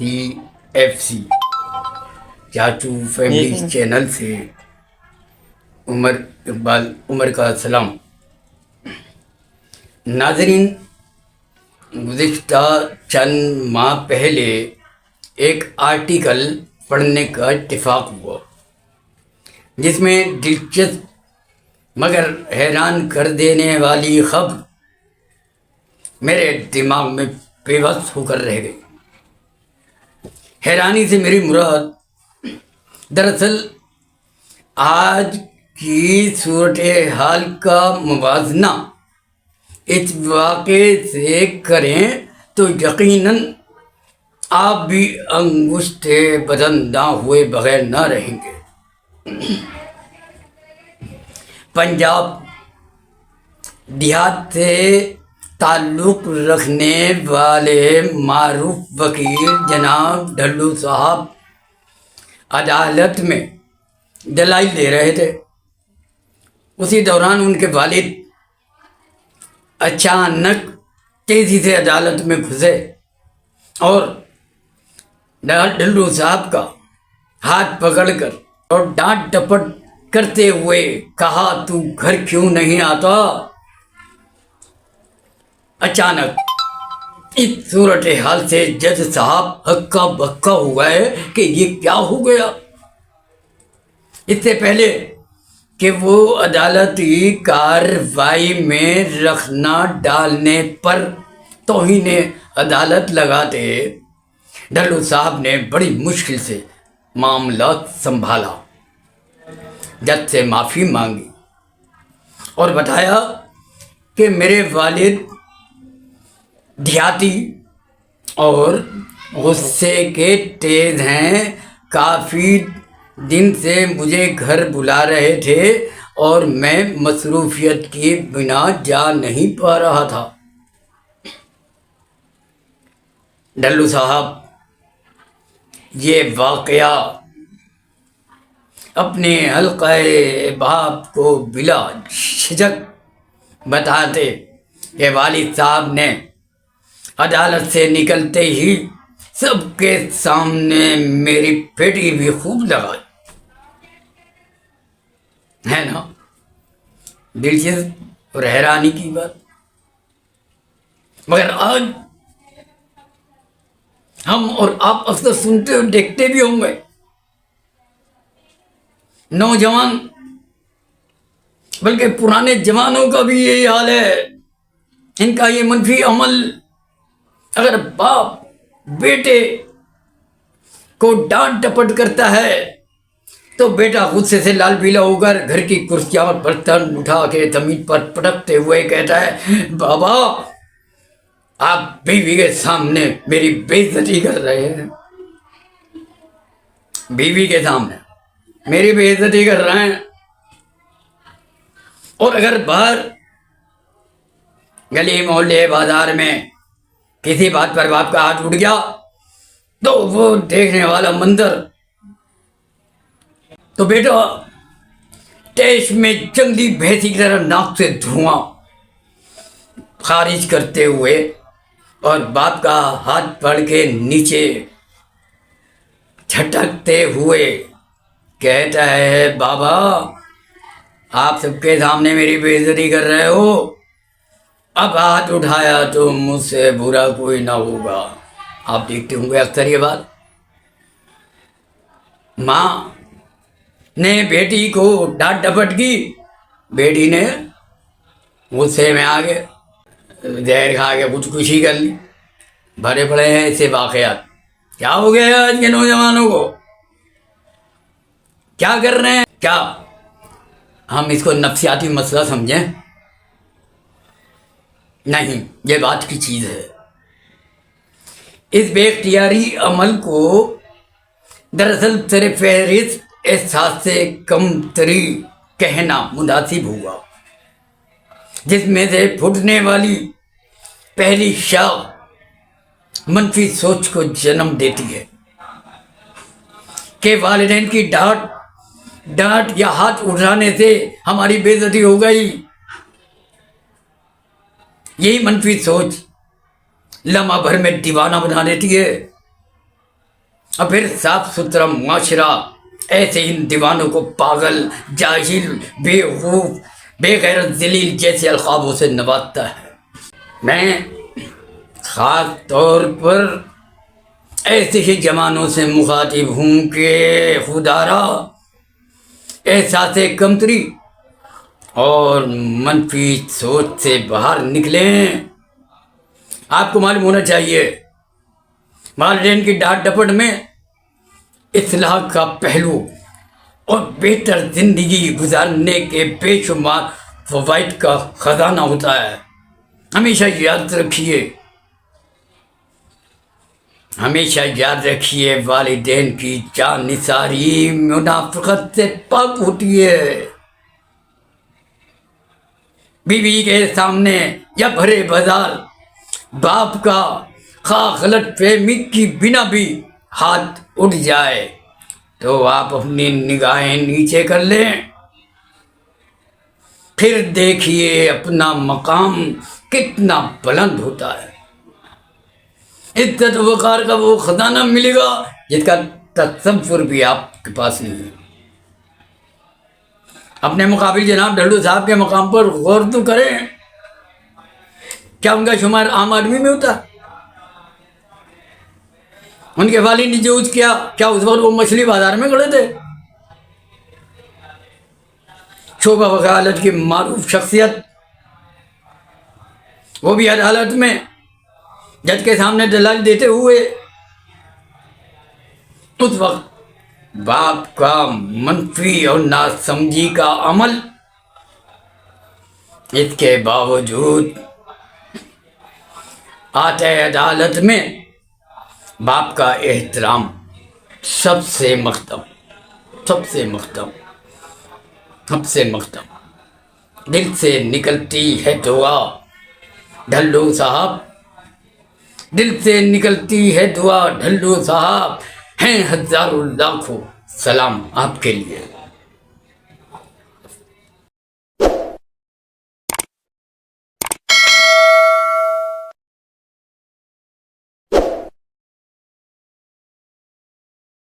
CFC चाचू family channel से उमर इकबाल उमर का सलाम। नाजरीन, गुज़िश्ता चंद माह पहले एक आर्टिकल पढ़ने का इत्तेफाक हुआ जिसमें दिलचस्प मगर हैरान कर देने वाली खबर मेरे दिमाग में बेबस होकर रह गई। हैरानी से मेरी मुराद दरअसल आज की सूरत हाल का मुवाजना इस वाक़े से करें तो यकीनन आप भी अंगुष्ठे बदंदा हुए बगैर ना रहेंगे। पंजाब देहात से ताल्लुक़ रखने वाले मारूफ वकील जनाब ढल्लू साहब अदालत में दलाइल दे रहे थे। उसी दौरान उनके वालिद अचानक तेज़ी से अदालत में घुसे और ढल्लू साहब का हाथ पकड़कर और डांट डपट करते हुए कहा, तू घर क्यों नहीं आता? अचानक इस सूरत हाल से जज साहब हक्का बक्का हो गए कि ये क्या हो गया। इससे पहले कि वो अदालती कार्रवाई में रखना डालने पर तौहीने अदालत लगाते ढल्लू साहब ने बड़ी मुश्किल से मामला संभाला, जज से माफ़ी मांगी और बताया कि मेरे वालिद देहाती और गुस्से के तेज़ हैं। काफ़ी दिन से मुझे घर बुला रहे थे और मैं मसरूफियत के बिना जा नहीं पा रहा था। ढल्लू साहब ये वाक़या अपने हल्क़े बाप को बिला झिझक बताते कि वालिद साहब ने अदालत से निकलते ही सबके सामने मेरी पेटी भी खूब लगाई। है ना दिलचस्प और हैरानी की बात। मगर आज हम और आप अक्सर सुनते और देखते भी होंगे, नौजवान बल्कि पुराने जवानों का भी यही हाल है। इनका ये मनफी अमल, अगर बाप बेटे को डांट डपट करता है तो बेटा गुस्से से लाल पीला होकर घर की कुर्सियां और बर्तन उठा के जमीन पर पटकते हुए कहता है, बाबा आप बीवी के सामने मेरी बेइज्जती कर रहे हैं। बीवी के सामने मेरी बेइज्जती कर रहे हैं। और अगर बाहर गली मोहल्ले बाजार में किसी बात पर बाप का हाथ उठ गया तो वो देखने वाला मंजर तो बेटा तेज में जंगली भैंस की तरह नाक से धुआं खारिज करते हुए और बाप का हाथ पकड़ के नीचे झटकते हुए कहता है, बाबा आप सबके सामने मेरी बेइज्जती कर रहे हो। अब हाथ उठाया तो मुझसे बुरा कोई ना होगा। आप देखते होंगे अक्सर ये बात। माँ ने बेटी को डांट डपट की, बेटी ने गुस्से में आके जहर खा के खुदकुशी कर ली। भरे पड़े हैं ऐसे वाक़यात। क्या हो गया आज के नौजवानों को? क्या कर रहे हैं? क्या हम इसको नफ्सियाती मसला समझें? नहीं, ये बात की चीज़ है। इस बेख्तियारी अमल को दरअसल सिर्फ फहरिस्त एहसास से कम तरी कहना मुनासिब हुआ, जिसमें से फूटने वाली पहली शाख मनफी सोच को जन्म देती है कि वालिदैन की डांट या हाथ उठाने से हमारी बेइज्जती हो गई। यही मनफी सोच लम्हा भर में दीवाना बना देती है। اور پھر صاف ستھرا معاشرہ ایسے ان دیوانوں کو پاگل، جاہل، بیوقوف، بے غیرت، ذلیل جیسے القابوں سے نوازتا ہے۔ میں خاص طور پر ایسے ہی جوانوں سے مخاطب ہوں کہ خدارا احساس کمتری اور منفی سوچ سے باہر نکلیں۔ آپ کو معلوم ہونا چاہیے والدین کی ڈانٹ ڈپٹ میں اصلاح کا پہلو اور بہتر زندگی گزارنے کے بے شمار فوائد کا خزانہ ہوتا ہے۔ ہمیشہ یاد رکھیے، ہمیشہ یاد رکھیے، والدین کی جانثاری منافقت سے پاک ہوتی ہے۔ بیوی کے سامنے یا بھرے بازار باپ کا خواہ غلط فہمی کی بنا بھی ہاتھ اٹھ جائے تو آپ اپنی نگاہیں نیچے کر لیں، پھر دیکھیے اپنا مقام کتنا بلند ہوتا ہے۔ عزت و وقار کا وہ خزانہ ملے گا جس کا تصور بھی آپ کے پاس نہیں ہے۔ اپنے مقابل جناب ڈھلو صاحب کے مقام پر غور تو کریں، کیا ان کا شمار عام آدمی میں ہوتا؟ ان کے والد نے جو کیا اس وقت وہ مچھلی بازار میں کھڑے تھے؟ شعبہ وکالت کی معروف شخصیت، وہ بھی عدالت میں جج کے سامنے دلائل دیتے ہوئے اس وقت باپ کا منفی اور ناسمجھی کا عمل، اس کے باوجود آتے عدالت میں باپ کا احترام سب سے مقدم، سب سے مقدم، سب سے مقدم۔ دل سے نکلتی ہے دعا ڈھلو صاحب، دل سے نکلتی ہے دعا ڈھلو صاحب، ہیں ہزاروں لاکھوں سلام آپ کے لیے۔